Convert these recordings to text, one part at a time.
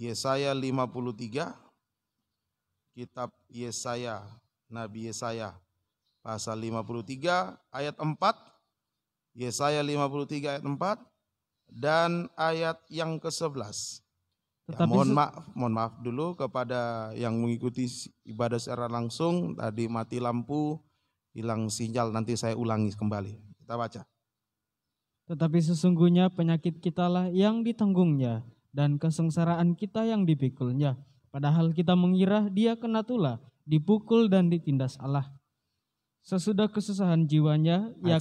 Yesaya 53, kitab Yesaya, Nabi Yesaya pasal 53 ayat 4, Yesaya 53 ayat 4 dan ayat yang ke-11. Ya, mohon maaf dulu kepada yang mengikuti ibadah secara langsung, tadi mati lampu, hilang sinyal, nanti saya ulangi kembali. Kita baca. Tetapi sesungguhnya penyakit kitalah yang ditanggungnya dan kesengsaraan kita yang dipikulnya. Padahal kita mengira dia kena tulah, dipukul dan ditindas Allah. Sesudah kesusahan jiwanya, ia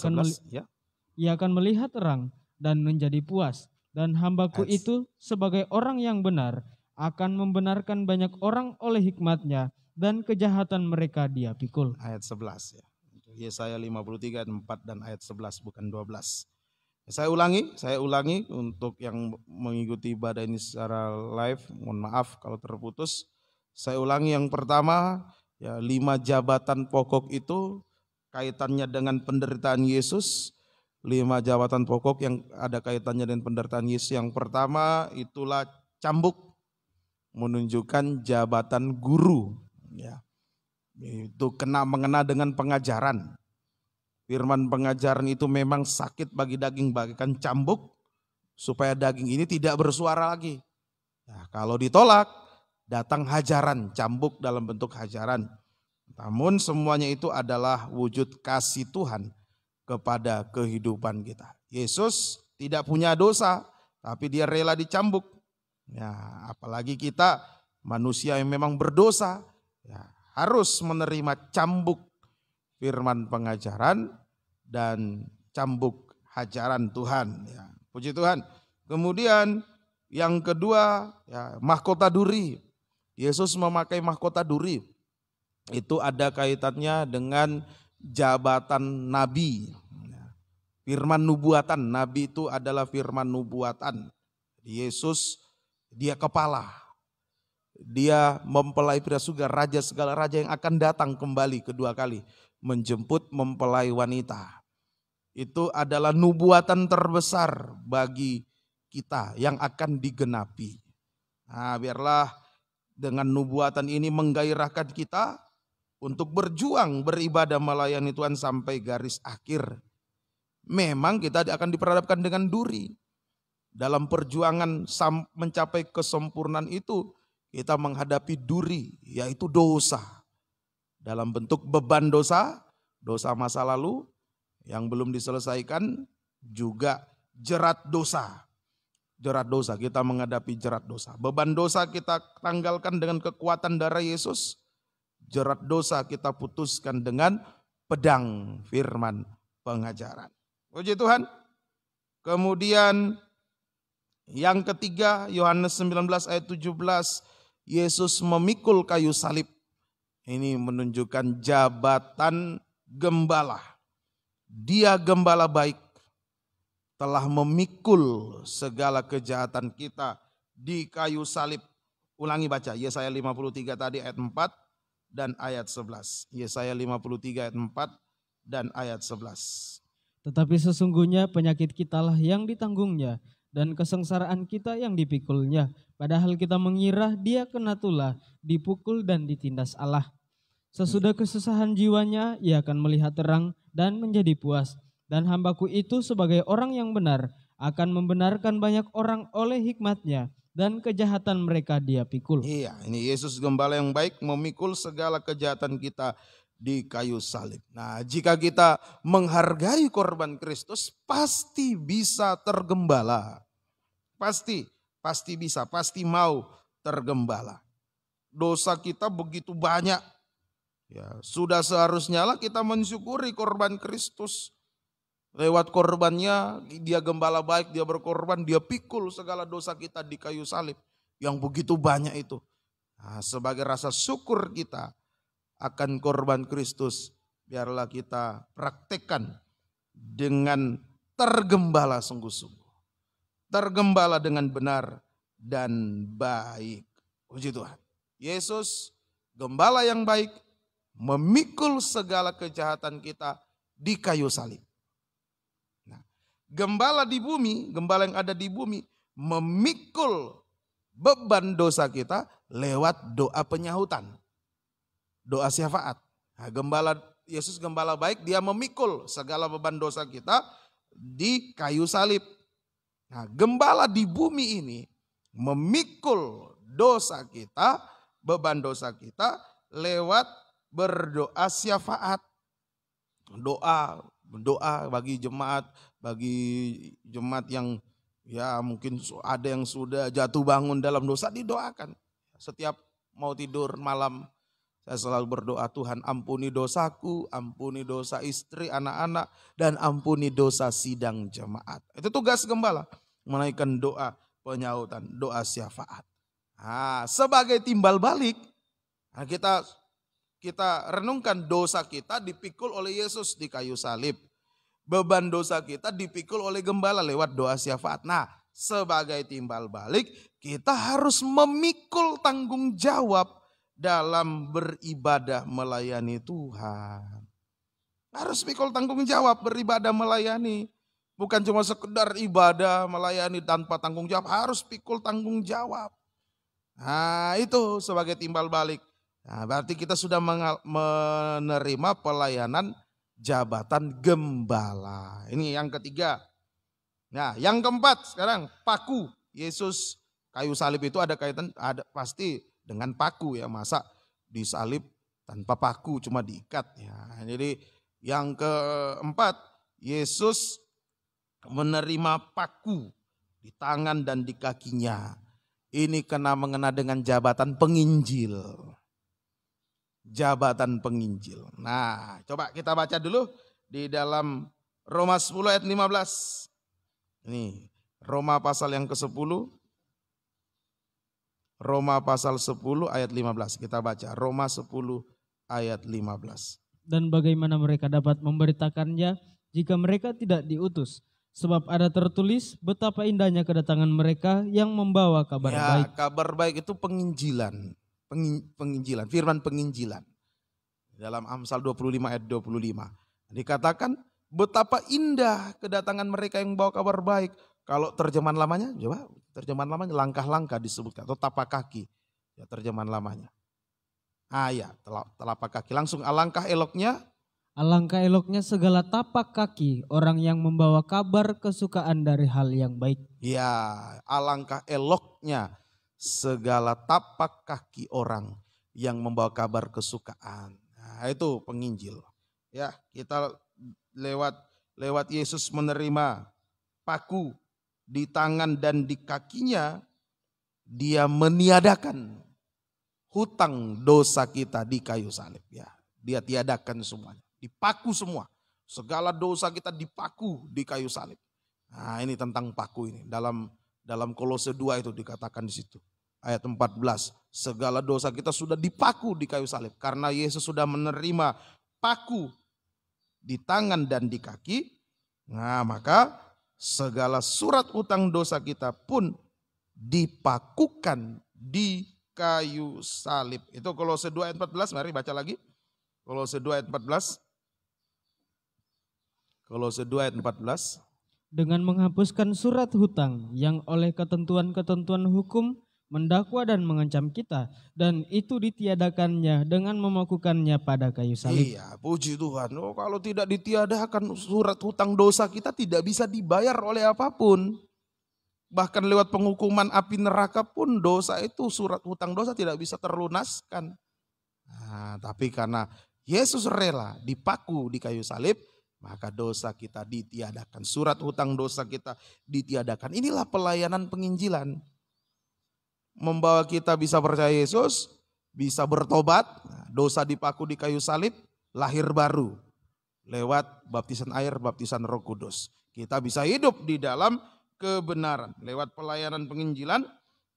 akan melihat terang dan menjadi puas. Dan hambaku itu sebagai orang yang benar akan membenarkan banyak orang oleh hikmatnya dan kejahatan mereka dia pikul. Ayat 11 ya. Yesaya 53 ayat 4 dan ayat 11 bukan 12. Saya ulangi untuk yang mengikuti ibadah ini secara live, mohon maaf kalau terputus. Saya ulangi yang pertama, ya 5 jabatan pokok itu kaitannya dengan penderitaan Yesus. 5 jabatan pokok yang ada kaitannya dengan penderitaan Yesus. Yang pertama itulah cambuk, menunjukkan jabatan guru. Ya, itu mengena dengan pengajaran. Firman pengajaran itu memang sakit bagi daging, bagaikan cambuk, supaya daging ini tidak bersuara lagi. Nah, kalau ditolak, datang hajaran, cambuk dalam bentuk hajaran. Namun semuanya itu adalah wujud kasih Tuhan kepada kehidupan kita. Yesus tidak punya dosa, tapi dia rela dicambuk. Ya, apalagi kita manusia yang memang berdosa, ya, harus menerima cambuk firman pengajaran dan cambuk hajaran Tuhan. Ya, puji Tuhan. Kemudian yang kedua, ya, mahkota duri. Yesus memakai mahkota duri. Itu ada kaitannya dengan jabatan nabi. Firman nubuatan, nabi itu adalah firman nubuatan. Yesus dia kepala. Dia mempelai pria surga, raja segala raja yang akan datang kembali kedua kali menjemput mempelai wanita. Itu adalah nubuatan terbesar bagi kita yang akan digenapi. Nah, biarlah dengan nubuatan ini menggairahkan kita untuk berjuang, beribadah, melayani Tuhan sampai garis akhir. Memang kita akan diperhadapkan dengan duri. Dalam perjuangan mencapai kesempurnaan itu, kita menghadapi duri, yaitu dosa. Dalam bentuk beban dosa, dosa masa lalu yang belum diselesaikan, juga jerat dosa. Jerat dosa, kita menghadapi jerat dosa. Beban dosa kita tanggalkan dengan kekuatan darah Yesus. Jerat dosa kita putuskan dengan pedang firman pengajaran. Puji Tuhan. Kemudian yang ketiga, Yohanes 19 ayat 17, Yesus memikul kayu salib. Ini menunjukkan jabatan gembala. Dia gembala baik, telah memikul segala kejahatan kita di kayu salib. Ulangi baca, Yesaya 53 tadi ayat 4 dan ayat 11. Yesaya 53 ayat 4 dan ayat 11. Tetapi sesungguhnya penyakit kitalah yang ditanggungnya dan kesengsaraan kita yang dipikulnya. Padahal kita mengira dia kena tulah, dipukul dan ditindas Allah. Sesudah kesusahan jiwanya, ia akan melihat terang dan menjadi puas. Dan hambaku itu sebagai orang yang benar akan membenarkan banyak orang oleh hikmatnya, dan kejahatan mereka dia pikul. Iya, ini Yesus gembala yang baik memikul segala kejahatan kita di kayu salib. Nah, jika kita menghargai korban Kristus, pasti bisa tergembala. Pasti bisa, pasti mau tergembala. Dosa kita begitu banyak. Ya, sudah seharusnya lah kita mensyukuri korban Kristus. Lewat korbannya, dia gembala baik, dia berkorban, dia pikul segala dosa kita di kayu salib. Yang begitu banyak itu. Nah, sebagai rasa syukur kita akan korban Kristus, biarlah kita praktekkan dengan tergembala sungguh-sungguh. Tergembala dengan benar dan baik. Puji Tuhan. Yesus, gembala yang baik, memikul segala kejahatan kita di kayu salib. Nah, gembala di bumi, gembala yang ada di bumi, memikul beban dosa kita lewat doa penyahutan. Doa syafaat. Nah, Yesus gembala baik, dia memikul segala beban dosa kita di kayu salib. Nah, gembala di bumi ini memikul dosa kita, beban dosa kita lewat berdoa syafaat. Doa bagi jemaat yang ya mungkin ada yang sudah jatuh bangun dalam dosa, didoakan. Setiap mau tidur malam saya selalu berdoa, Tuhan ampuni dosaku, ampuni dosa istri, anak-anak, dan ampuni dosa sidang jemaat. Itu tugas gembala, menaikkan doa penyahutan, doa syafaat. Nah, sebagai timbal balik, nah kita renungkan dosa kita dipikul oleh Yesus di kayu salib. Beban dosa kita dipikul oleh gembala lewat doa syafaat. Nah, sebagai timbal balik, kita harus memikul tanggung jawab dalam beribadah melayani Tuhan. Harus pikul tanggung jawab beribadah melayani. Bukan cuma sekedar ibadah melayani tanpa tanggung jawab, harus pikul tanggung jawab. Nah, itu sebagai timbal balik. Nah, berarti kita sudah menerima pelayanan jabatan gembala. Ini yang ketiga. Nah, yang keempat sekarang paku. Yesus kayu salib itu ada kaitan, ada pasti dengan paku ya, masa disalib tanpa paku cuma diikat ya. Jadi yang keempat, Yesus menerima paku di tangan dan di kakinya. Ini mengena dengan jabatan penginjil. Jabatan penginjil. Nah, coba kita baca dulu di dalam Roma 10 ayat 15. Ini Roma pasal yang ke-10. Roma pasal 10 ayat 15. Kita baca Roma 10 ayat 15. Dan bagaimana mereka dapat memberitakannya jika mereka tidak diutus? Sebab ada tertulis betapa indahnya kedatangan mereka yang membawa kabar baik. Kabar baik itu penginjilan. Penginjilan, firman penginjilan. Dalam Amsal 25 ayat 25. Dikatakan betapa indah kedatangan mereka yang membawa kabar baik. Kalau terjemahan lamanya, coba terjemahan lamanya langkah-langkah disebutkan atau tapak kaki. Ya, terjemahan lamanya. Ya, telapak kaki. Langsung alangkah eloknya. Alangkah eloknya segala tapak kaki orang yang membawa kabar kesukaan dari hal yang baik. Ya, alangkah eloknya segala tapak kaki orang yang membawa kabar kesukaan. Nah, itu penginjil. Ya, kita lewat Yesus menerima paku di tangan dan di kakinya, dia meniadakan hutang dosa kita di kayu salib. Ya, dia tiadakan semuanya, dipaku semua. Segala dosa kita dipaku di kayu salib. Nah, ini tentang paku ini. Dalam Kolose 2 itu dikatakan di situ. Ayat 14, segala dosa kita sudah dipaku di kayu salib. Karena Yesus sudah menerima paku di tangan dan di kaki. Nah, maka segala surat utang dosa kita pun dipakukan di kayu salib. Itu Kolose 2 ayat 14, mari baca lagi. Kolose 2 ayat 14. Kolose 2 ayat 14. Dengan menghapuskan surat hutang yang oleh ketentuan-ketentuan hukum mendakwa dan mengancam kita, dan itu ditiadakannya dengan memakukannya pada kayu salib. Iya, puji Tuhan. Kalau tidak ditiadakan surat hutang dosa kita tidak bisa dibayar oleh apapun. Bahkan lewat penghukuman api neraka pun dosa itu, surat hutang dosa tidak bisa terlunaskan. Nah, tapi karena Yesus rela dipaku di kayu salib, maka dosa kita ditiadakan. Surat hutang dosa kita ditiadakan. Inilah pelayanan penginjilan. Membawa kita bisa percaya Yesus, bisa bertobat, dosa dipaku di kayu salib, lahir baru. Lewat baptisan air, baptisan Roh Kudus. Kita bisa hidup di dalam kebenaran. Lewat pelayanan penginjilan,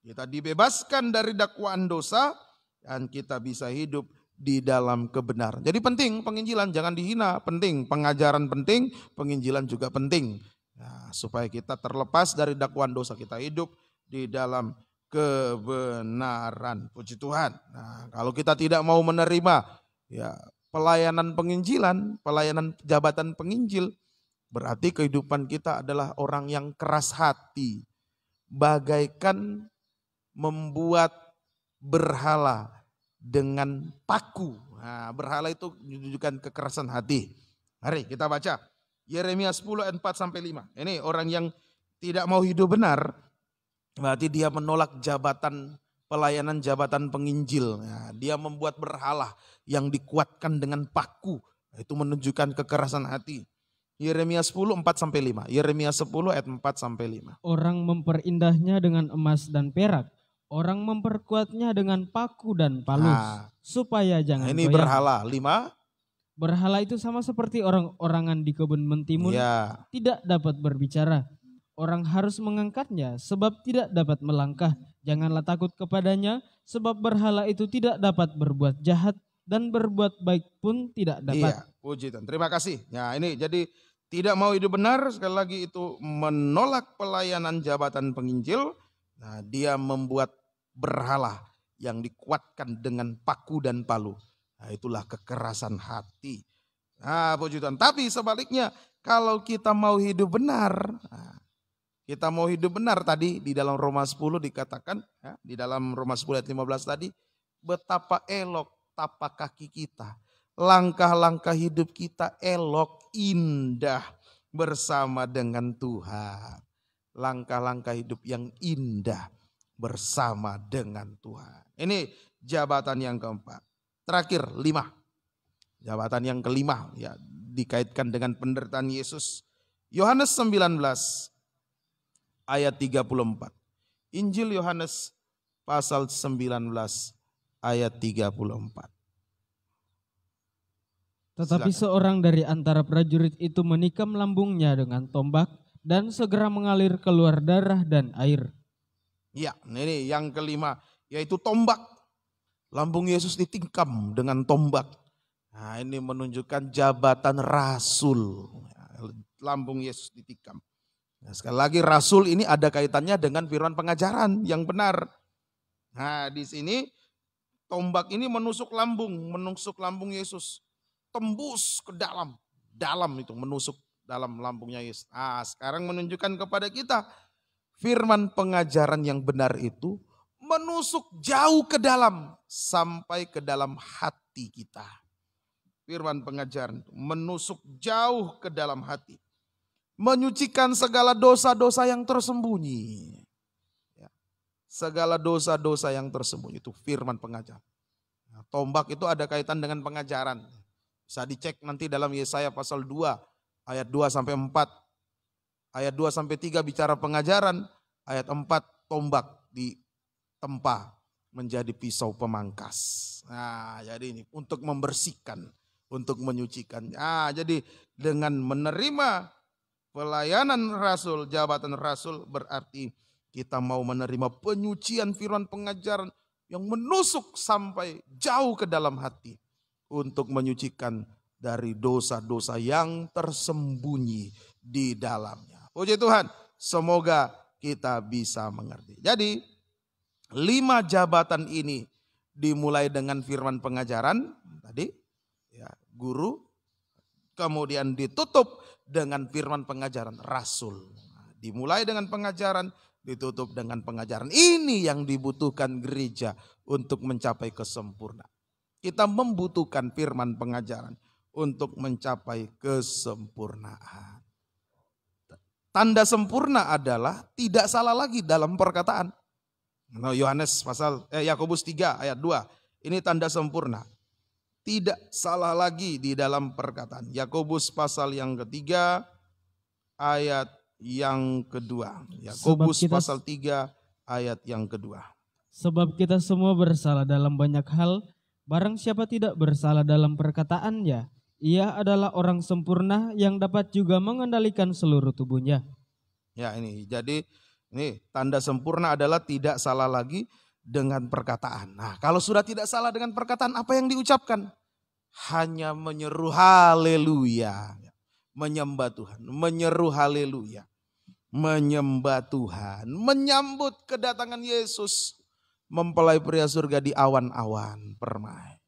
kita dibebaskan dari dakwaan dosa, dan kita bisa hidup di dalam kebenaran. Jadi penting penginjilan, jangan dihina, penting. Pengajaran penting, penginjilan juga penting. Nah, supaya kita terlepas dari dakwaan dosa, kita hidup di dalam kebenaran. Puji Tuhan. Nah, kalau kita tidak mau menerima ya pelayanan penginjilan, pelayanan jabatan penginjil, berarti kehidupan kita adalah orang yang keras hati, bagaikan membuat berhala dengan paku. Nah, berhala itu menunjukkan kekerasan hati. Mari kita baca Yeremia 10 ayat 4 sampai 5. Ini orang yang tidak mau hidup benar, berarti dia menolak jabatan pelayanan, jabatan penginjil. Nah, dia membuat berhala yang dikuatkan dengan paku. Itu menunjukkan kekerasan hati. Yeremia 10 4 sampai 5. Yeremia 10 ayat 4 sampai 5. Orang memperindah-Nya dengan emas dan perak. Orang memperkuatnya dengan paku dan palus. Nah, supaya jangan ini goyah. berhala 5. Berhala itu sama seperti orang-orangan di kebun mentimun, Ya, tidak dapat berbicara. Orang harus mengangkatnya sebab tidak dapat melangkah. Janganlah takut kepadanya sebab berhala itu tidak dapat berbuat jahat dan berbuat baik pun tidak dapat. iya, puji Tuhan. Terima kasih. Ya, ini jadi tidak mau hidup benar, sekali lagi itu menolak pelayanan jabatan penginjil. Nah, dia membuat berhala yang dikuatkan dengan paku dan palu. Nah, itulah kekerasan hati. Nah, puji Tuhan. Tapi sebaliknya, kalau kita mau hidup benar, kita mau hidup benar tadi di dalam Roma 10 dikatakan, ya, di dalam Roma 10 ayat 15 tadi, betapa elok tapak kaki kita. Langkah-langkah hidup kita elok, indah bersama dengan Tuhan. Langkah-langkah hidup yang indah bersama dengan Tuhan. Ini jabatan yang keempat. Terakhir 5. Jabatan yang kelima ya dikaitkan dengan penderitaan Yesus. Yohanes 19 ayat 34. Injil Yohanes pasal 19 ayat 34. Tetapi Silakan. seorang dari antara prajurit itu menikam lambungnya dengan tombak dan segera mengalir keluar darah dan air. Ya, ini yang kelima yaitu tombak. Lambung Yesus ditikam dengan tombak. Nah, ini menunjukkan jabatan rasul. Lambung Yesus ditikam. Nah, sekali lagi rasul ini ada kaitannya dengan firman pengajaran yang benar. Nah, di sini tombak ini menusuk lambung Yesus. Tembus ke dalam itu menusuk dalam lambungnya Yesus. Nah, sekarang menunjukkan kepada kita firman pengajaran yang benar itu menusuk jauh ke dalam sampai ke dalam hati kita. Firman pengajaran itu menusuk jauh ke dalam hati. Menyucikan segala dosa-dosa yang tersembunyi. Ya. Segala dosa-dosa yang tersembunyi itu firman pengajaran. Nah, tombak itu ada kaitan dengan pengajaran. Bisa dicek nanti dalam Yesaya pasal 2 ayat 2 sampai 4. Ayat 2 sampai 3 bicara pengajaran. Ayat 4 tombak ditempa menjadi pisau pemangkas. Nah, jadi ini untuk membersihkan, untuk menyucikan. Nah, jadi dengan menerima pelayanan rasul, jabatan rasul berarti kita mau menerima penyucian firman pengajaran yang menusuk sampai jauh ke dalam hati untuk menyucikan dari dosa-dosa yang tersembunyi di dalamnya. Puji Tuhan, semoga kita bisa mengerti. Jadi 5 jabatan ini dimulai dengan firman pengajaran tadi, ya, guru, kemudian ditutup dengan firman pengajaran rasul. Nah, dimulai dengan pengajaran, ditutup dengan pengajaran. Ini yang dibutuhkan gereja untuk mencapai kesempurnaan. Kita membutuhkan firman pengajaran untuk mencapai kesempurnaan. Tanda sempurna adalah tidak salah lagi dalam perkataan. Nah, Yakobus 3 ayat 2. Ini tanda sempurna. Tidak salah lagi di dalam perkataan. Yakobus pasal yang ketiga ayat yang kedua. Yakobus pasal 3 ayat yang kedua. Sebab kita semua bersalah dalam banyak hal. Barang siapa tidak bersalah dalam perkataannya, ia adalah orang sempurna yang dapat juga mengendalikan seluruh tubuhnya. Ya, ini jadi ini tanda sempurna adalah tidak salah lagi dengan perkataan. Nah, kalau sudah tidak salah dengan perkataan, apa yang diucapkan? Hanya menyeru haleluya. Menyembah Tuhan, menyeru haleluya. Menyembah Tuhan, menyambut kedatangan Yesus. Mempelai pria surga di awan-awan permai.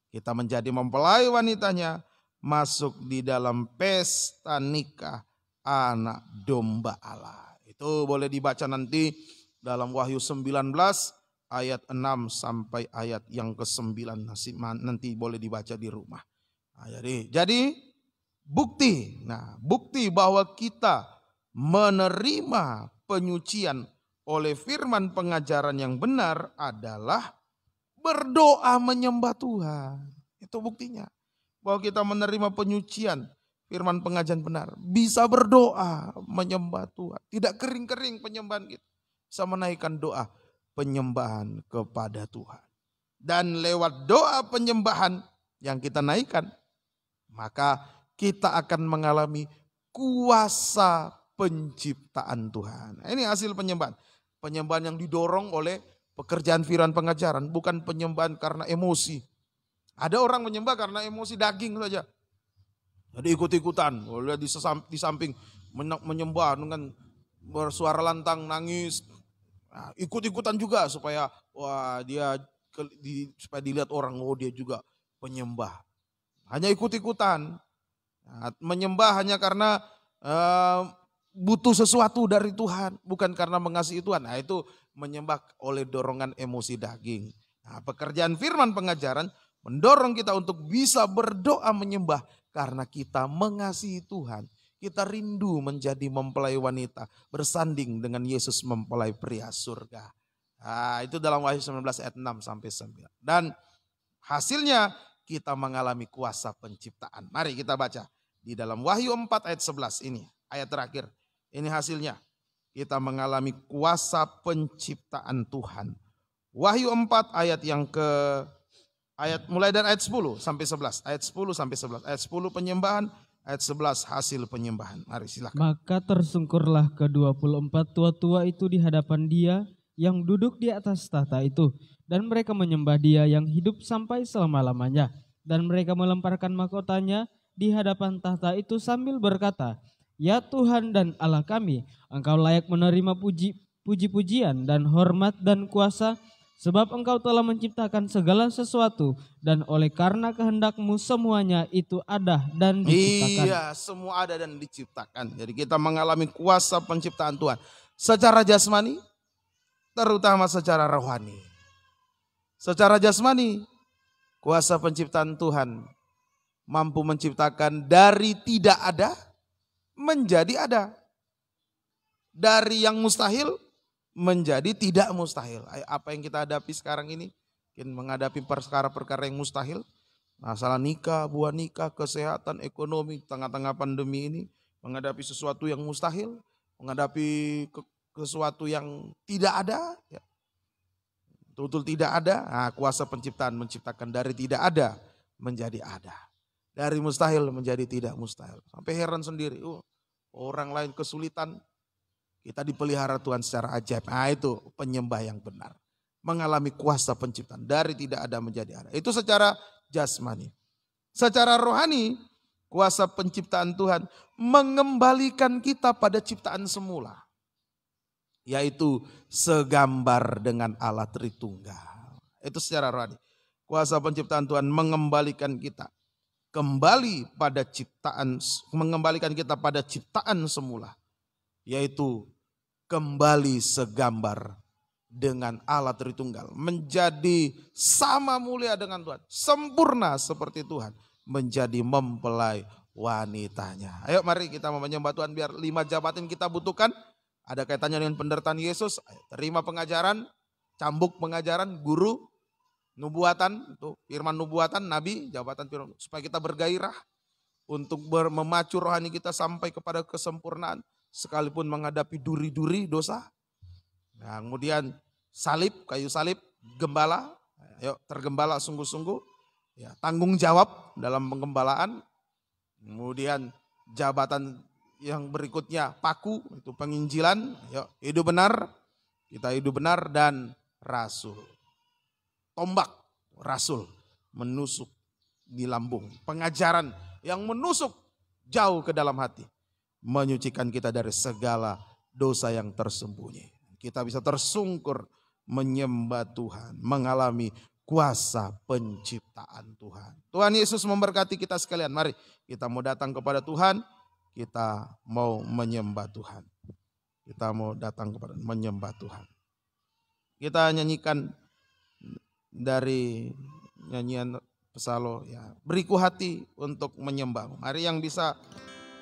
Kita menjadi mempelai wanitanya, masuk di dalam pesta nikah anak domba Allah. Itu boleh dibaca nanti dalam Wahyu 19 ayat 6 sampai ayat yang ke-9. Nanti boleh dibaca di rumah. Nah, jadi bukti. Nah, bukti bahwa kita menerima penyucian oleh firman pengajaran yang benar adalah berdoa menyembah Tuhan. Itu buktinya. Bahwa kita menerima penyucian firman pengajaran benar. Bisa berdoa menyembah Tuhan. Tidak kering-kering penyembahan kita. Bisa menaikkan doa penyembahan kepada Tuhan. Dan lewat doa penyembahan yang kita naikkan, maka kita akan mengalami kuasa penciptaan Tuhan. Ini hasil penyembahan. Penyembahan yang didorong oleh pekerjaan firman pengajaran, bukan penyembahan karena emosi. Ada orang menyembah karena emosi daging saja. Jadi ikut-ikutan, di samping menyembah dengan bersuara lantang, nangis. Nah, ikut-ikutan juga supaya supaya dilihat orang, oh dia juga penyembah. Hanya ikut-ikutan. Nah, menyembah hanya karena butuh sesuatu dari Tuhan, bukan karena mengasihi Tuhan. Nah, itu menyembah oleh dorongan emosi daging. Nah, pekerjaan firman pengajaran mendorong kita untuk bisa berdoa menyembah karena kita mengasihi Tuhan. Kita rindu menjadi mempelai wanita bersanding dengan Yesus mempelai pria surga. Nah, itu dalam Wahyu 19 ayat 6 sampai 9. Dan hasilnya kita mengalami kuasa penciptaan. Mari kita baca di dalam Wahyu 4 ayat 11 ini, ayat terakhir. Ini hasilnya. Kita mengalami kuasa penciptaan Tuhan. Wahyu 4 ayat mulai dari ayat 10 sampai 11. Ayat 10 sampai 11. Ayat 10 penyembahan, ayat 11 hasil penyembahan. Mari silakan. Maka tersungkurlah ke-24 tua-tua itu di hadapan Dia yang duduk di atas tahta itu, dan mereka menyembah Dia yang hidup sampai selama-lamanya. Dan mereka melemparkan mahkotanya di hadapan tahta itu sambil berkata, Ya Tuhan dan Allah kami, Engkau layak menerima puji-pujian dan hormat dan kuasa, sebab Engkau telah menciptakan segala sesuatu, dan oleh karena kehendak-Mu semuanya itu ada dan diciptakan. Iya, semua ada dan diciptakan. Jadi kita mengalami kuasa penciptaan Tuhan. Secara jasmani, terutama secara rohani. Secara jasmani, kuasa penciptaan Tuhan mampu menciptakan dari tidak ada menjadi ada. Dari yang mustahil menjadi tidak mustahil. Apa yang kita hadapi sekarang ini? Menghadapi perkara-perkara yang mustahil. Masalah nikah, buah nikah, kesehatan, ekonomi, tengah-tengah pandemi ini. Menghadapi sesuatu yang mustahil. Menghadapi sesuatu yang tidak ada. Ya. Betul tidak ada. Nah, kuasa penciptaan menciptakan dari tidak ada menjadi ada. Dari mustahil menjadi tidak mustahil. Sampai heran sendiri. Orang lain kesulitan, kita dipelihara Tuhan secara ajaib. Nah, itu penyembah yang benar. Mengalami kuasa penciptaan. Dari tidak ada menjadi ada. Itu secara jasmani. Secara rohani, kuasa penciptaan Tuhan mengembalikan kita pada ciptaan semula. Yaitu segambar dengan Allah Tritunggal. Itu secara rohani. Kuasa penciptaan Tuhan mengembalikan kita kembali pada ciptaan, mengembalikan kita pada ciptaan semula, yaitu kembali segambar dengan Allah Tritunggal, menjadi sama mulia dengan Tuhan, sempurna seperti Tuhan, menjadi mempelai wanitanya. Ayo mari kita menyembah Tuhan, biar 5 jabatan kita butuhkan, ada kaitannya dengan penderitaan Yesus. Ayo, terima pengajaran, cambuk pengajaran, guru, nubuatan, itu firman nubuatan, nabi, jabatan firman, supaya kita bergairah untuk memacu rohani kita sampai kepada kesempurnaan, sekalipun menghadapi duri-duri dosa. Nah, kemudian salib, kayu salib, gembala, ayo tergembala sungguh-sungguh, ya, tanggung jawab dalam penggembalaan. Kemudian jabatan yang berikutnya paku, itu penginjilan, ayo hidup benar, kita hidup benar, dan rasul. Tombak, rasul, menusuk di lambung. Pengajaran yang menusuk jauh ke dalam hati. Menyucikan kita dari segala dosa yang tersembunyi. Kita bisa tersungkur menyembah Tuhan. Mengalami kuasa penciptaan Tuhan. Tuhan Yesus memberkati kita sekalian. Mari kita mau datang kepada Tuhan. Kita mau menyembah Tuhan. Kita mau datang kepada menyembah Tuhan. Kita nyanyikan dari nyanyian Pesalo ya, beriku hati untuk menyembah. Mari yang bisa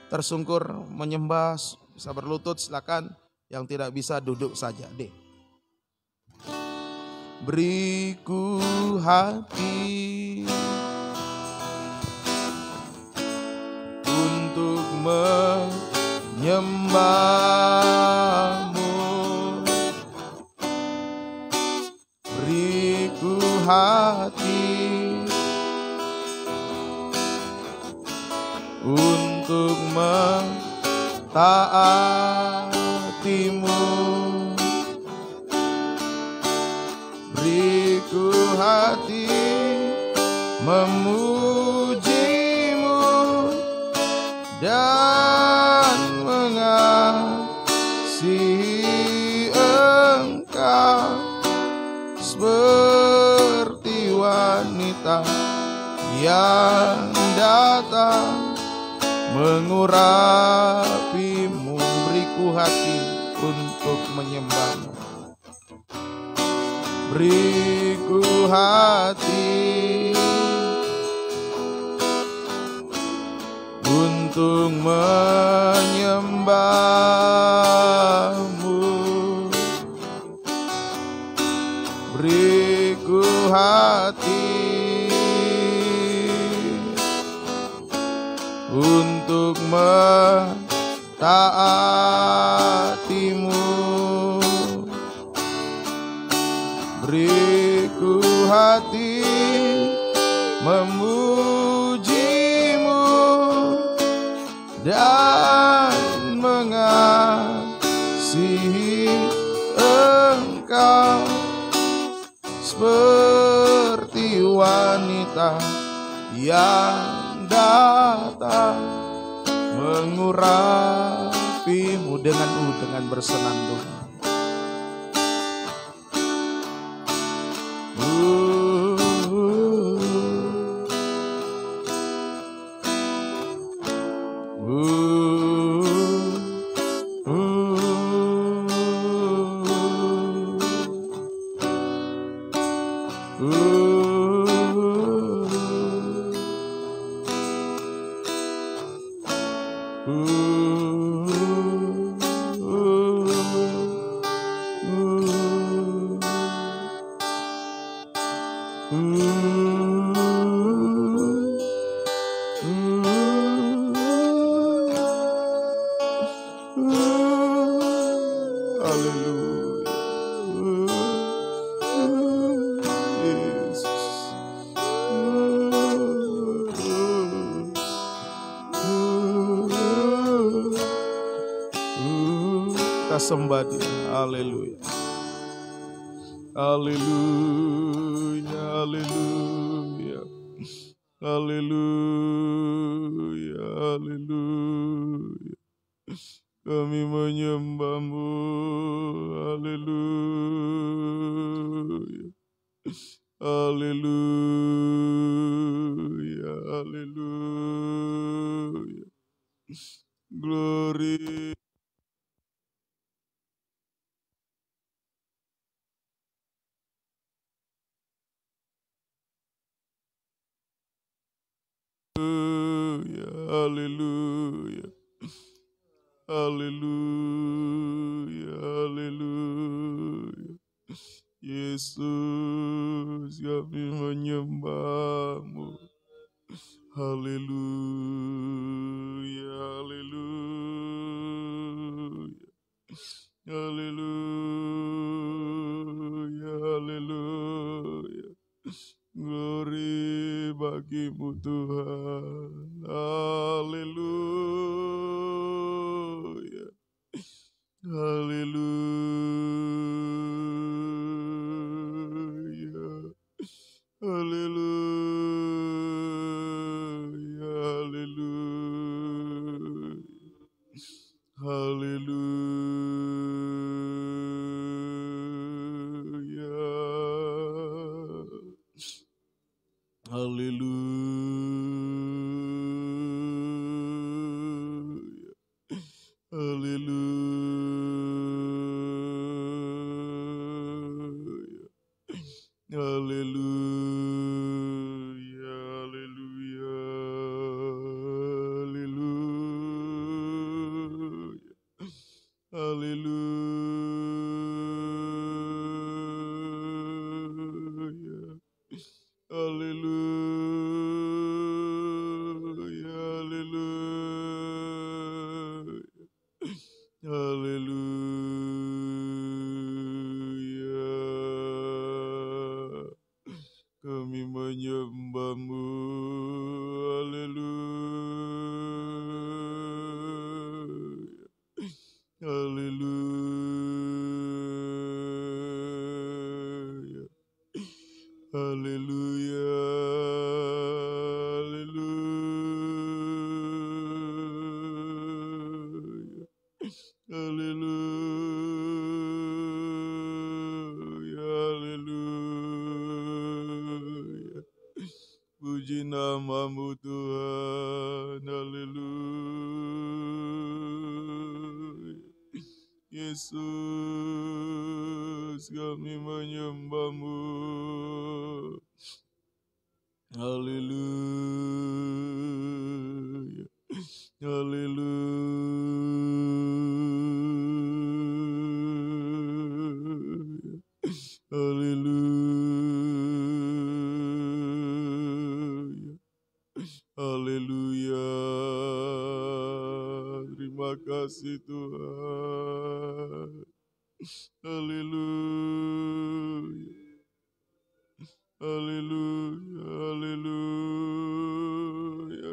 tersungkur menyembah, bisa berlutut silakan. Yang tidak bisa duduk saja deh. Beriku hati untuk menyembahmu, beriku hati untuk mentaatimu, beriku hati memujimu dan mengasihi Engkau seperti wanita yang datang mengurapimu. Beriku hati untuk menyembahmu, beriku hati untuk menyembahmu, beriku hati untuk mentaatimu, beriku hati memujimu dan mengasihi Engkau seperti wanita yang datang mengurapimu dengan bersenandung. Sembah Dia. Haleluya. Haleluya. Haleluya. Haleluya. Haleluya. Kami menyembah-Mu. Haleluya. Haleluya. Haleluya. Glory. Haleluya, haleluya, haleluya. Yesus, kami menyembah-Mu. Haleluya, haleluya, haleluya, haleluya. Glory bagi-Mu Tuhan. Haleluya. Haleluya. Haleluya. Haleluya. Haleluya. Haleluya. Haleluya, haleluya, haleluya, haleluya, haleluya, haleluya, haleluya. Kami menyembah-Mu, haleluya, haleluya, haleluya, haleluya, haleluya, haleluya. Puji nama-Mu Tuhan, haleluya. Yesus, kami menyembah-Mu, haleluya, haleluya, haleluya, haleluya. Terima kasih Tuhan, haleluya, haleluya, haleluya.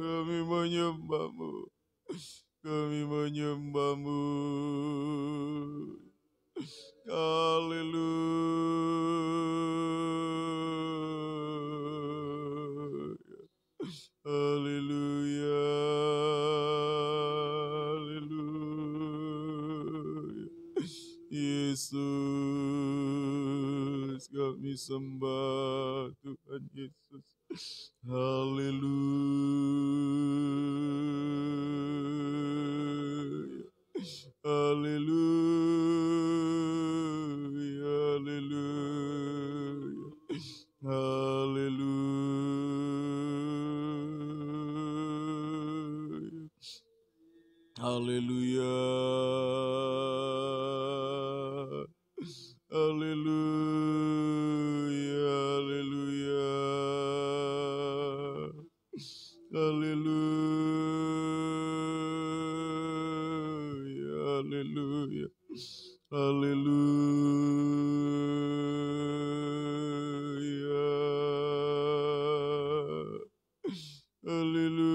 Kami menyembah-Mu, kami menyembah-Mu, haleluya, haleluya, haleluya. Yesus, kami sembah Tuhan Yesus, haleluya, haleluya, haleluya, haleluya, haleluya, haleluya, haleluya, haleluya, haleluya, haleluya, haleluya, haleluya,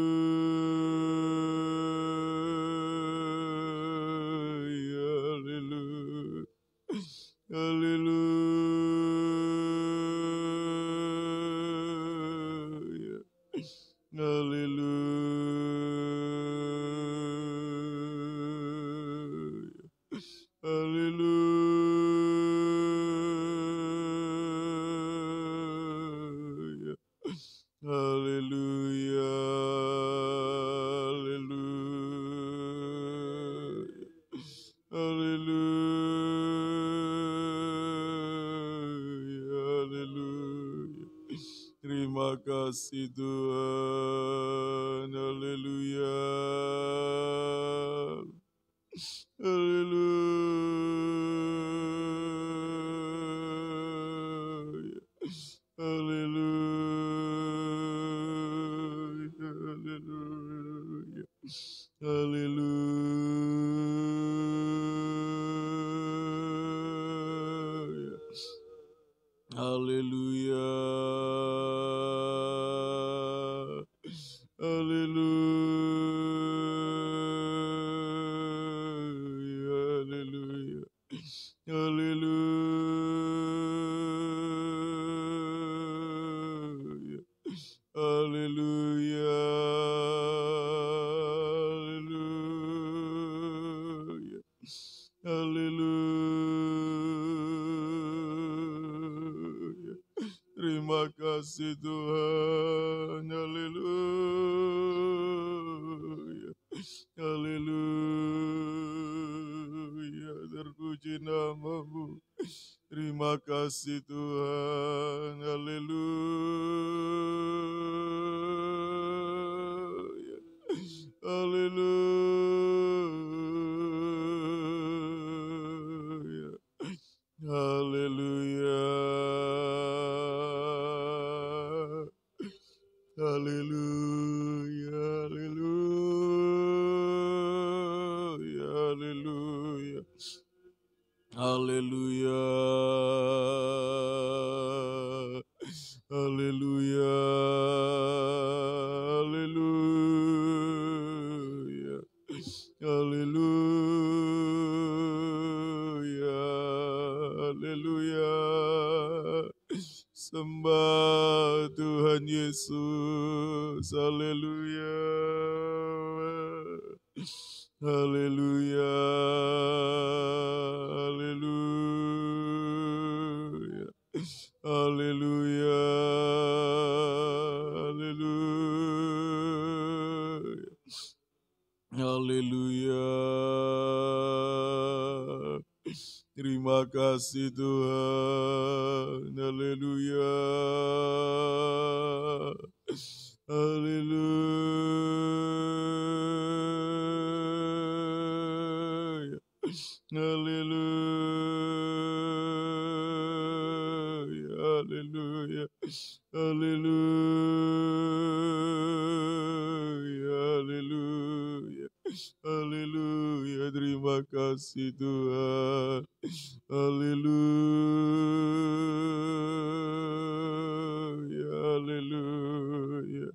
haleluya, haleluya, haleluya, haleluya, haleluya. Terima kasih Tuhan, haleluya, haleluya, haleluya, haleluya, haleluya, haleluya, haleluya, haleluya, haleluya, haleluya, haleluya. Terima kasih Tuhan, haleluya, haleluya. Terpuji nama-Mu. Terima kasih Tuhan, Haleluya. Haleluya. Haleluya. Haleluya. Haleluya. Sembah Tuhan Yesus. Haleluya. Haleluya. Haleluya. Haleluya. Haleluya. Haleluya. Terima kasih Tuhan. Haleluya. Haleluya. Haleluya. Haleluya. Haleluya. Haleluya. Haleluya. Terima kasih Tuhan. Haleluya. Haleluya.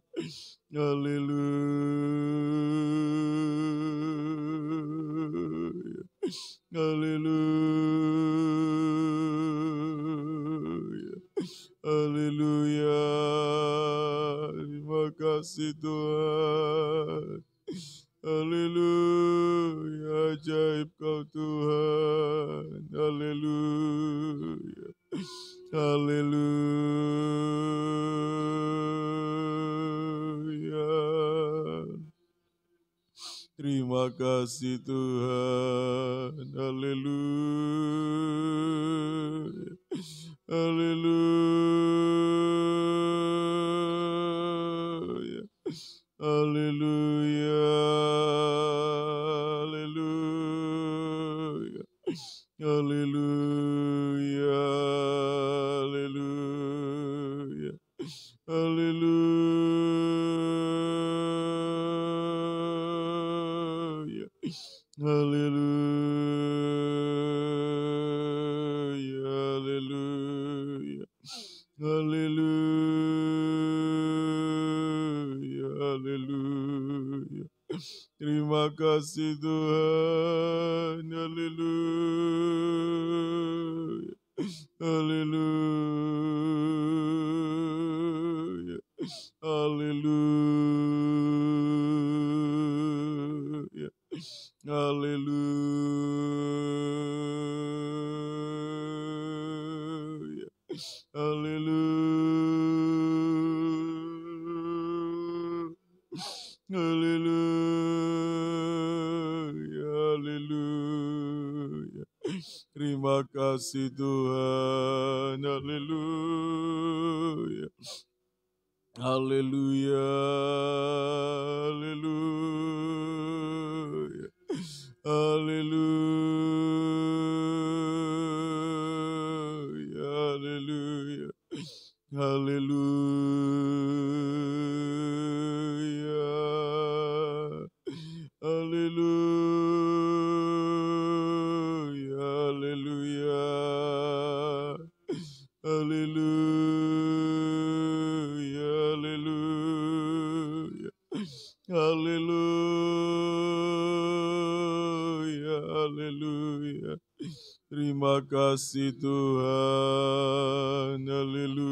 Haleluya. Haleluya. Haleluya. Terima kasih Tuhan. Haleluya. Ajaib kau Tuhan. Haleluya. Haleluya. Terima kasih Tuhan. Haleluya. Haleluya. Haleluya. Haleluya. Haleluya. Haleluya. Haleluya. Haleluya. Haleluya. Haleluya. Haleluya. Terima kasih Tuhan. Haleluya. Haleluya. Haleluya. Haleluya. Haleluya. Haleluya. Haleluya. Terima kasih Tuhan. Haleluya. Haleluya. Haleluya. Haleluya. Haleluya. Haleluya. Haleluya. Haleluya. Haleluya. Haleluya. Haleluya. Haleluya. Terima kasih Tuhan. Haleluya.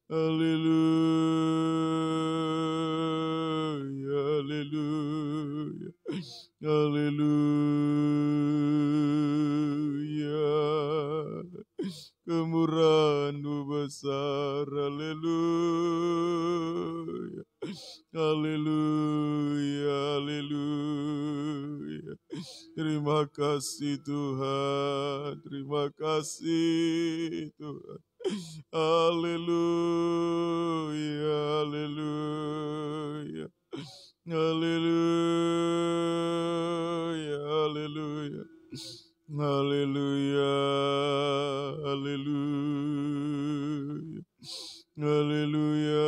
Haleluya. Haleluya. Haleluya. Kemurahan-Mu besar. Haleluya. Haleluya. Haleluya. Terima kasih Tuhan. Terima kasih Tuhan. Haleluya. Haleluya. Haleluya. Haleluya. Haleluya. Haleluya. Haleluya.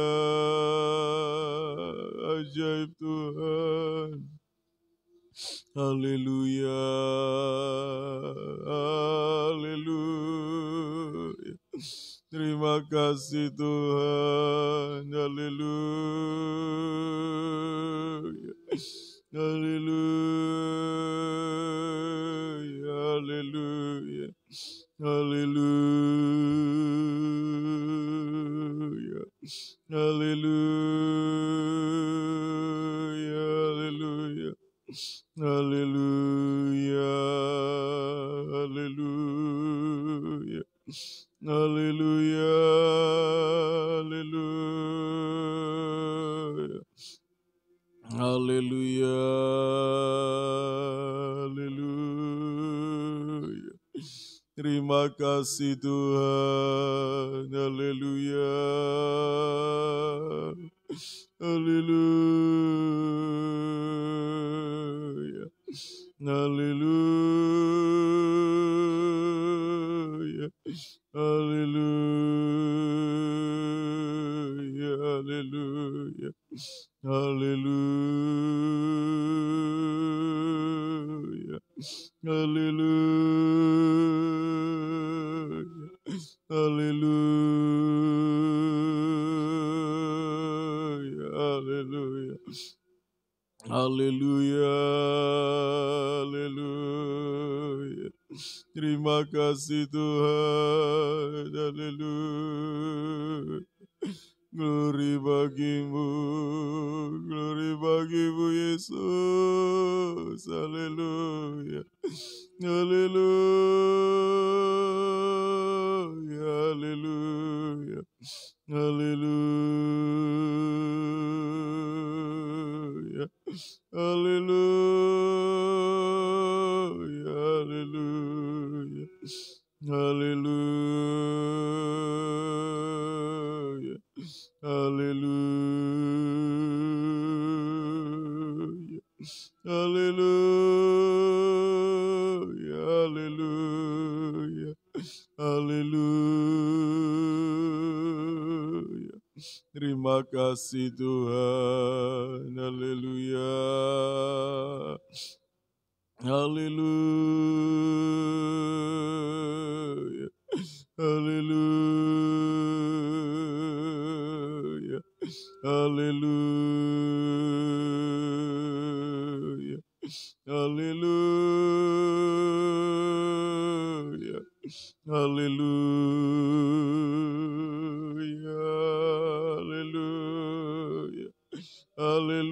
Ajaib Tuhan. Haleluya. Haleluya. Terima kasih Tuhan. Haleluya. Haleluya. Haleluya. Haleluya. Haleluya. Haleluya. Haleluya. Haleluya. Haleluya. Haleluya. Haleluya. Terima kasih Tuhan. Haleluya. Haleluya. Haleluya. Haleluya. Haleluya. Haleluya. Haleluya. Haleluya. Haleluya. Haleluya. Haleluya. Terima kasih Tuhan. Haleluya. Glory bagimu. Glory bagimu Yesus. Haleluya. Haleluya. Haleluya. Haleluya. Haleluya. Haleluya. Haleluya. Haleluya. Haleluya. Haleluya. Haleluya. Terima kasih Tuhan. Haleluya. Haleluya. Haleluya. Haleluya. Haleluya. Haleluya. Haleluya. Haleluya.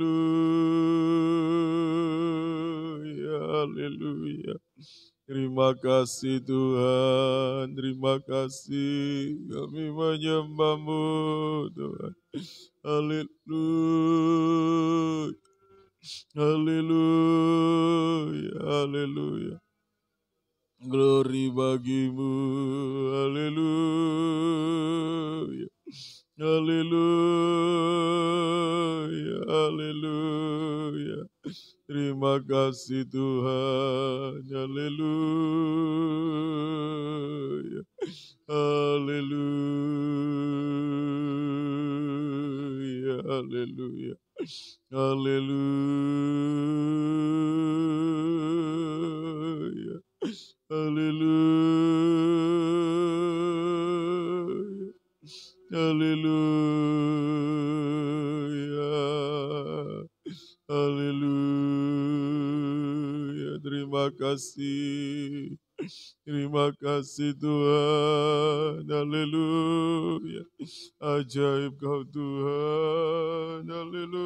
Haleluya. Terima kasih Tuhan, terima kasih, kami menyembah-Mu Tuhan. Haleluya. Haleluya. Haleluya. Glory bagimu. Haleluya. Haleluya. Haleluya. Terima kasih Tuhan. Haleluya. Haleluya. Haleluya. Haleluya. Haleluya. Haleluya. Haleluya. Terima kasih. Terima kasih Tuhan. Haleluya. Ajaib Kau Tuhan. Haleluya.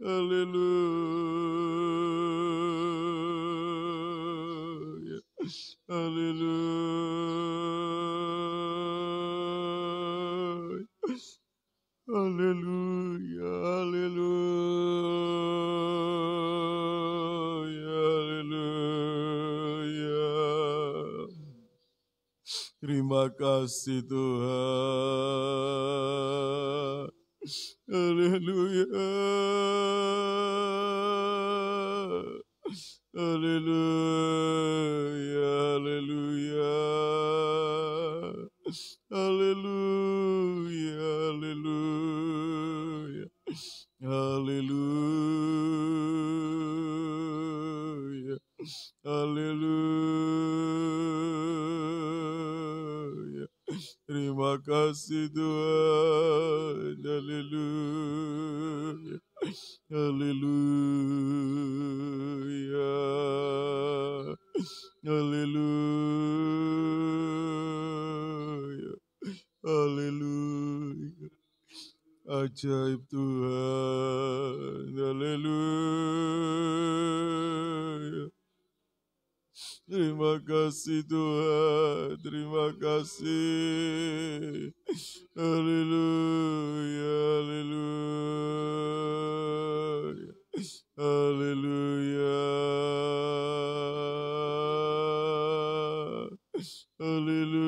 Haleluya. Haleluya. Haleluya. Haleluya. Haleluya. Terima kasih Tuhan. Haleluya. Haleluya. Haleluya. Haleluya. Terima kasih Tuhan. Haleluya. Haleluya. Haleluya. Haleluya. Ajaib Tuhan. Haleluya. Terima kasih Tuhan, terima kasih. Haleluya, haleluya, haleluya, haleluya,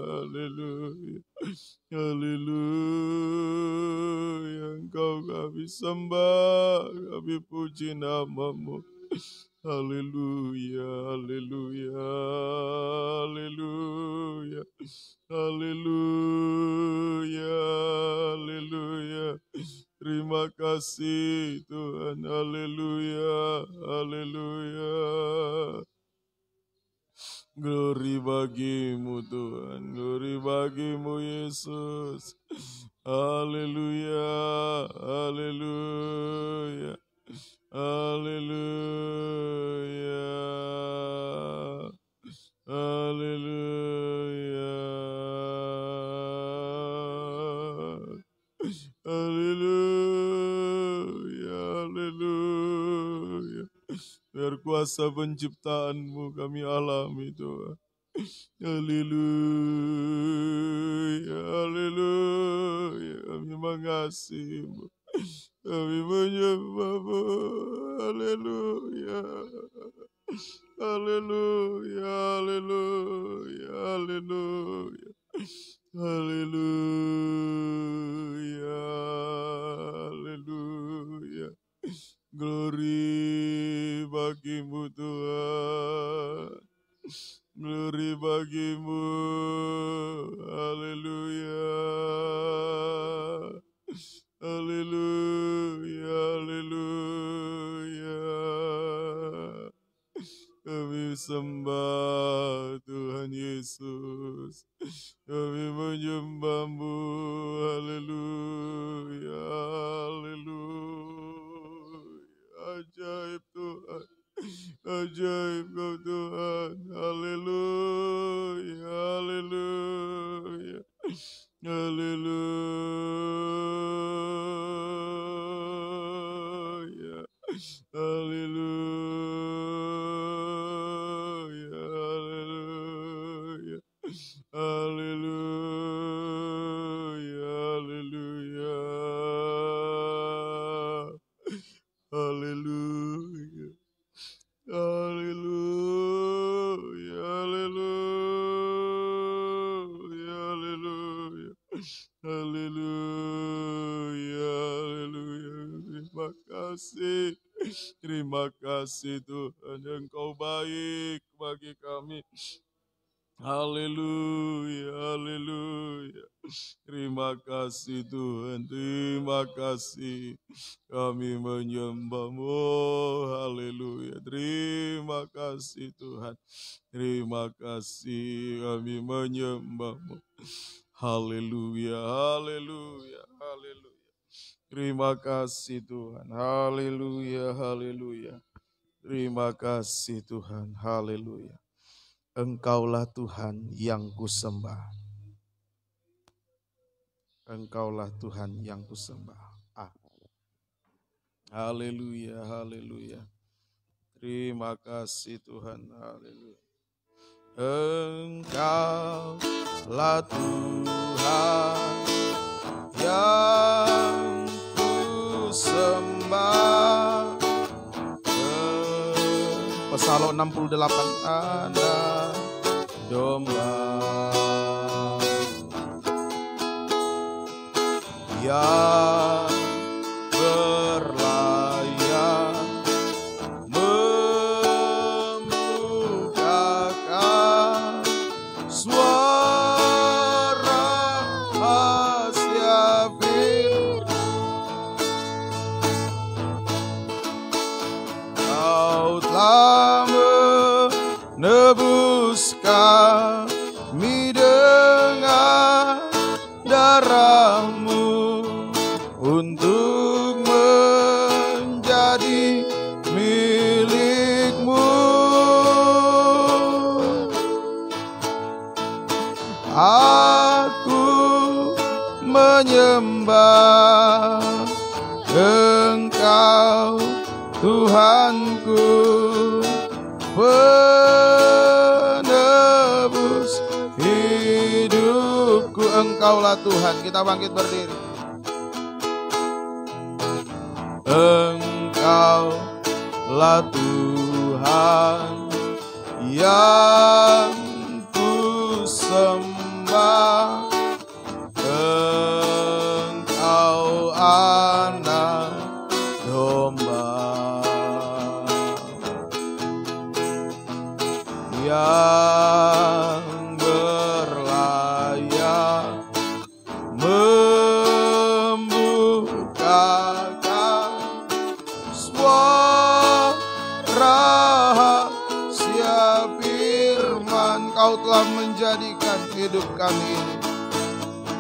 haleluya, haleluya. Engkau kami sembah, kami puji nama-Mu. Haleluya, haleluya, haleluya, haleluya, haleluya. Terima kasih Tuhan, haleluya, haleluya. Glory bagimu Tuhan, glory bagimu Yesus. Haleluya, haleluya. Haleluya, haleluya, haleluya, haleluya. Biar kuasa penciptaan-Mu kami alami Tuhan. Haleluya, haleluya. Kami mengasihi-Mu. Kami menyembah-Mu. Haleluya. Haleluya, haleluya, haleluya. Haleluya, haleluya. Glory bagi-Mu Tuhan. Glory bagi-Mu. Haleluya. Haleluya, haleluya. Kami sembah Tuhan Yesus. Kami menyembah-Mu. Haleluya, haleluya. Ajaib Tuhan. Ajaib Kau Tuhan. Haleluya, haleluya. Haleluya. Haleluya. Haleluya. Haleluya. Haleluya. Haleluya. Haleluya. Haleluya. Haleluya, haleluya. Terima kasih. Terima kasih Tuhan, Engkau baik bagi kami. Haleluya, haleluya. Terima kasih Tuhan, terima kasih. Kami menyembah-Mu. Haleluya. Terima kasih Tuhan. Terima kasih, kami menyembah-Mu. Haleluya, haleluya, haleluya. Terima kasih Tuhan. Haleluya, haleluya. Terima kasih Tuhan. Haleluya. Engkaulah Tuhan yang kusembah. Engkaulah Tuhan yang kusembah. Haleluya, haleluya. Terima kasih Tuhan. Haleluya. Engkaulah Tuhan yang kusembah. Psalm 68, ada domba yang berlayar membukakan suara rahasia firman telah menebus kami dengan darah-Mu untuk menjadi milik-Mu. Aku menyembah Engkau, Tuhanku, penebus hidupku. Engkaulah Tuhan. Kita bangkit berdiri. Engkaulah Tuhan yang ku sembah. Engkau anak domba yang berlayar membukakan suara rahasia firman. Kau telah menjadikan hidup kami ini.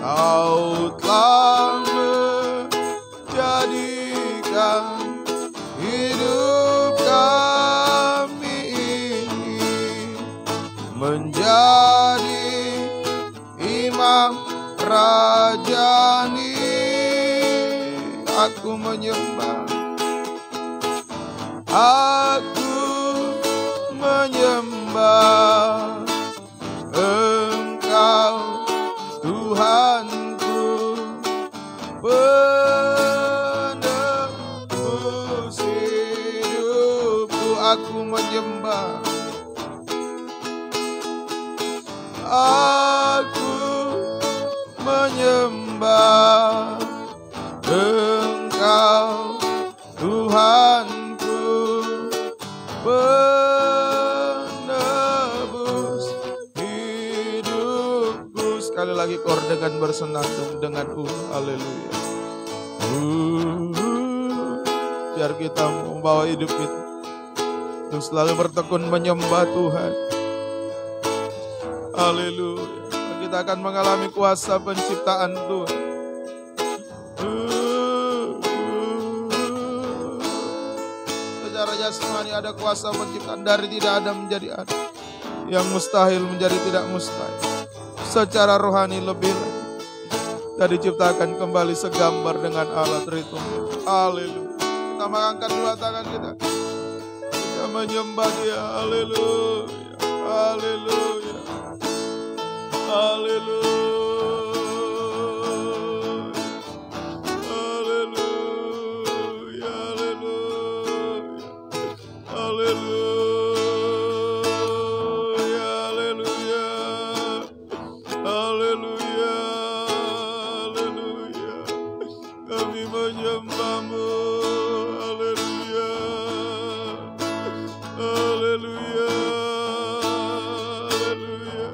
Kau telah menjadikan hidup kami ini menjadi imam rajani. Aku menyembah, aku menyembah Engkau, Tuhanku, penebus hidupku. Aku menyembah, aku menyembah Engkau, Tuhanku, penebus hidupku. Sekali lagi kor dengan bersenandung dengan haleluya. Biar kita membawa hidup kita untuk selalu bertekun menyembah Tuhan. Haleluya. Kita akan mengalami kuasa penciptaan Tuhan. Secara jasmani ada kuasa penciptaan, dari tidak ada menjadi ada, yang mustahil menjadi tidak mustahil. Secara rohani lebih lagi, kita diciptakan kembali segambar dengan Allah Tritunggal. Haleluya. Kita mengangkat dua tangan kita menyembah Dia. Haleluya. Haleluya. Haleluya. Haleluya. Haleluya. Haleluya. Haleluya. Haleluya. Haleluya. Kami menyembah-Mu. Haleluya. Haleluya. Haleluya.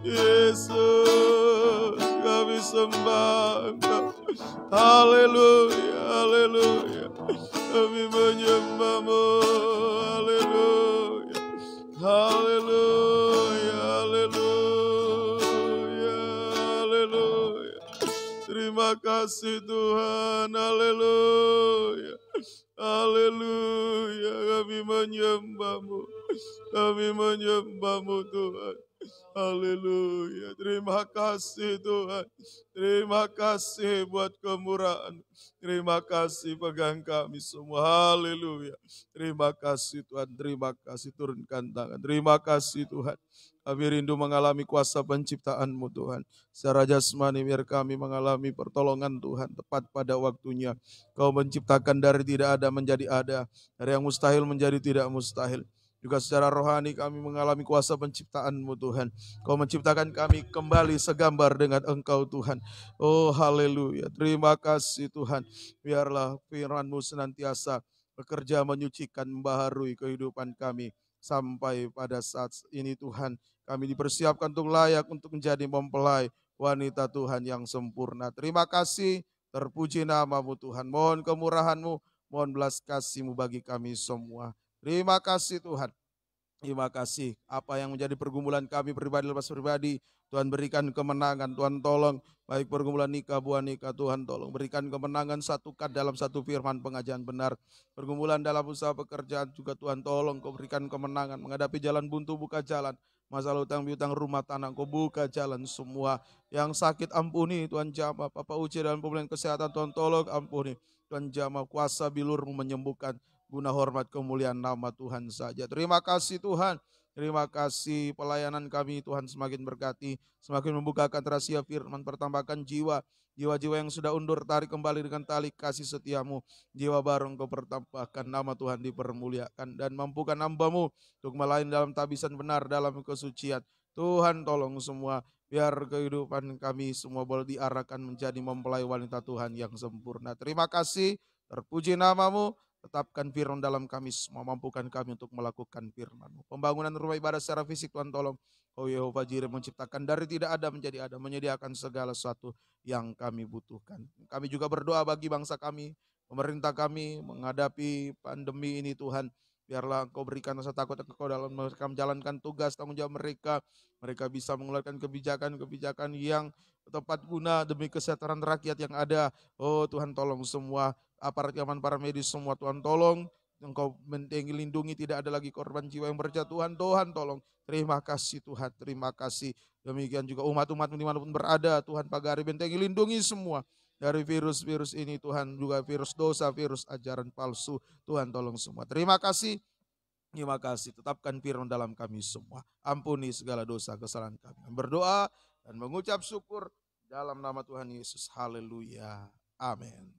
Yesus, kami sembah Engkau. Haleluya. Haleluya. Kami menyembah-Mu. Haleluya. Haleluya. Haleluya. Haleluya. Terima kasih Tuhan. Haleluya. Haleluya. Kami menyembah-Mu. Kami menyembah-Mu Tuhan. Haleluya. Terima kasih Tuhan. Terima kasih buat kemurahan. Terima kasih pegang kami semua. Haleluya. Terima kasih Tuhan. Terima kasih, turunkan tangan. Terima kasih Tuhan. Kami rindu mengalami kuasa penciptaan-Mu Tuhan. Secara jasmani biar kami mengalami pertolongan Tuhan tepat pada waktunya. Kau menciptakan dari tidak ada menjadi ada. Dari yang mustahil menjadi tidak mustahil. Juga secara rohani kami mengalami kuasa penciptaan-Mu Tuhan. Kau menciptakan kami kembali segambar dengan Engkau Tuhan. Oh haleluya. Terima kasih Tuhan. Biarlah firman-Mu senantiasa bekerja menyucikan, membaharui kehidupan kami. Sampai pada saat ini Tuhan, kami dipersiapkan untuk layak untuk menjadi mempelai wanita Tuhan yang sempurna. Terima kasih, terpuji nama-Mu Tuhan. Mohon kemurahan-Mu, mohon belas kasih-Mu bagi kami semua. Terima kasih Tuhan. Terima kasih. Apa yang menjadi pergumulan kami pribadi lepas pribadi, Tuhan berikan kemenangan, Tuhan tolong. Baik pergumulan nikah, buah nikah, Tuhan tolong. Berikan kemenangan, satukan dalam satu firman pengajaran benar. Pergumulan dalam usaha pekerjaan juga Tuhan tolong. Kau berikan kemenangan. Menghadapi jalan buntu, buka jalan. Masalah utang piutang rumah tanah, Kau buka jalan semua. Yang sakit ampuni, Tuhan jamah. Papa Uci dalam pemulihan kesehatan, Tuhan tolong ampuni. Tuhan jamah, kuasa bilur-Mu menyembuhkan. Guna hormat kemuliaan nama Tuhan saja. Terima kasih Tuhan. Terima kasih pelayanan kami Tuhan semakin berkati. Semakin membukakan rahasia firman. Pertambahkan jiwa. Jiwa-jiwa yang sudah undur tarik kembali dengan tali kasih setiamu. Jiwa baru Engkau pertambahkan. Nama Tuhan dipermuliakan. Dan mampukan hamba-Mu untuk melayani dalam tabisan benar dalam kesucian. Tuhan tolong semua. Biar kehidupan kami semua boleh diarahkan menjadi mempelai wanita Tuhan yang sempurna. Terima kasih. Terpuji nama-Mu. Tetapkan firman dalam kami semua, mampukan kami untuk melakukan firman-Mu. Pembangunan rumah ibadah secara fisik Tuhan tolong. Oh Yehova Jireh menciptakan dari tidak ada menjadi ada, menyediakan segala sesuatu yang kami butuhkan. Kami juga berdoa bagi bangsa kami, pemerintah kami menghadapi pandemi ini Tuhan. Biarlah Engkau berikan rasa takut Engkau dalam mereka menjalankan tugas tanggung jawab mereka. Mereka bisa mengeluarkan kebijakan-kebijakan yang tepat guna demi kesejahteraan rakyat yang ada. Oh Tuhan tolong semua aparat keamanan, para medis semua Tuhan tolong. Engkau mendengi lindungi, tidak ada lagi korban jiwa yang berjatuhan. Tuhan tolong. Terima kasih Tuhan, terima kasih. Demikian juga umat-umat dimanapun berada, Tuhan pagari bentengi lindungi semua. Dari virus-virus ini Tuhan, juga virus dosa, virus ajaran palsu. Tuhan tolong semua. Terima kasih. Terima kasih. Tetapkan firman dalam kami semua. Ampuni segala dosa kesalahan kami. Berdoa dan mengucap syukur dalam nama Tuhan Yesus. Haleluya. Amin.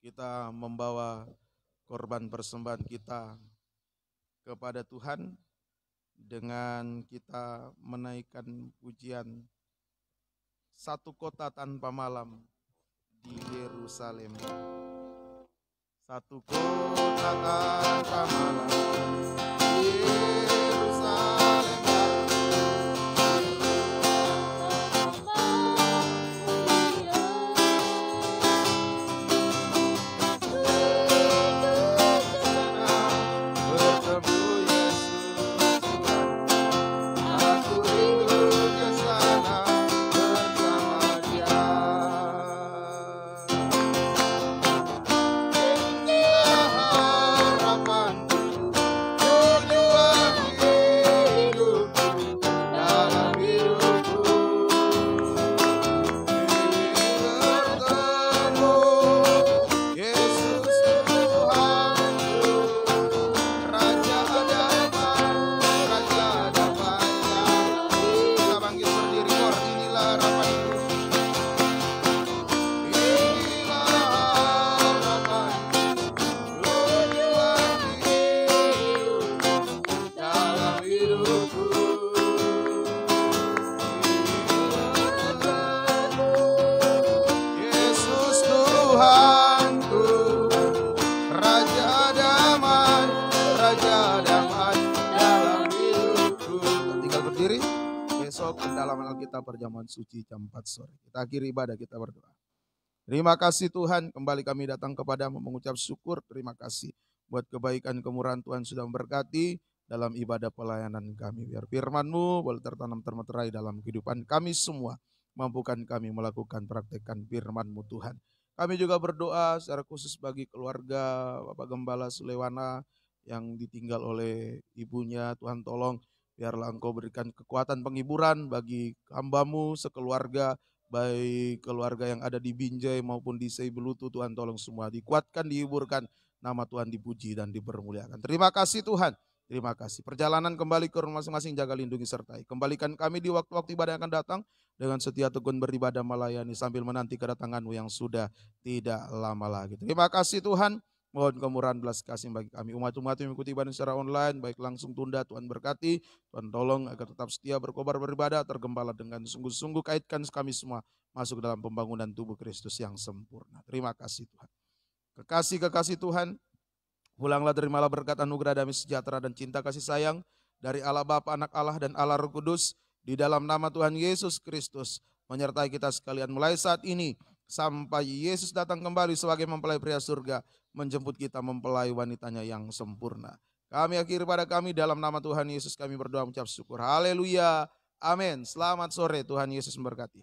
Kita membawa korban persembahan kita kepada Tuhan dengan kita menaikkan pujian Satu Kota Tanpa Malam di Yerusalem. Satu kota tanpa malam di Yerusalem. Perjamuan suci jam 4 sore. Kita akhiri ibadah, kita berdoa. Terima kasih Tuhan, kembali kami datang kepadamu mengucap syukur. Terima kasih buat kebaikan kemurahan Tuhan sudah memberkati dalam ibadah pelayanan kami. Biar firman-Mu boleh tertanam termeterai dalam kehidupan kami semua. Mampukan kami melakukan praktekkan firman-Mu Tuhan. Kami juga berdoa secara khusus bagi keluarga Bapak Gembala Sulewana yang ditinggal oleh ibunya. Tuhan tolong biarlah Engkau berikan kekuatan penghiburan bagi hamba-Mu sekeluarga, baik keluarga yang ada di Binjai maupun di Seibelutu. Tuhan tolong semua dikuatkan, dihiburkan, nama Tuhan dipuji dan dipermuliakan. Terima kasih Tuhan, terima kasih. Perjalanan kembali ke rumah masing-masing, jaga lindungi sertai. Kembalikan kami di waktu-waktu ibadah yang akan datang dengan setia tekun beribadah melayani sambil menanti kedatangan-Mu yang sudah tidak lama lagi. Terima kasih Tuhan. Mohon kemurahan belas kasih bagi kami. Umat-umat yang mengikuti ibadah secara online, baik langsung tunda, Tuhan berkati. Tuhan tolong agar tetap setia berkobar beribadah, tergembala dengan sungguh-sungguh. Kaitkan kami semua masuk dalam pembangunan tubuh Kristus yang sempurna. Terima kasih Tuhan. Kekasih-kekasih Tuhan, pulanglah terimalah berkat anugerah damai sejahtera dan cinta kasih sayang dari Allah Bapa, Anak Allah dan Allah Roh Kudus di dalam nama Tuhan Yesus Kristus menyertai kita sekalian mulai saat ini sampai Yesus datang kembali sebagai mempelai pria surga, menjemput kita mempelai wanitanya yang sempurna. Kami akhiri pada kami, dalam nama Tuhan Yesus kami berdoa mengucap syukur. Haleluya. Amin. Selamat sore, Tuhan Yesus memberkati.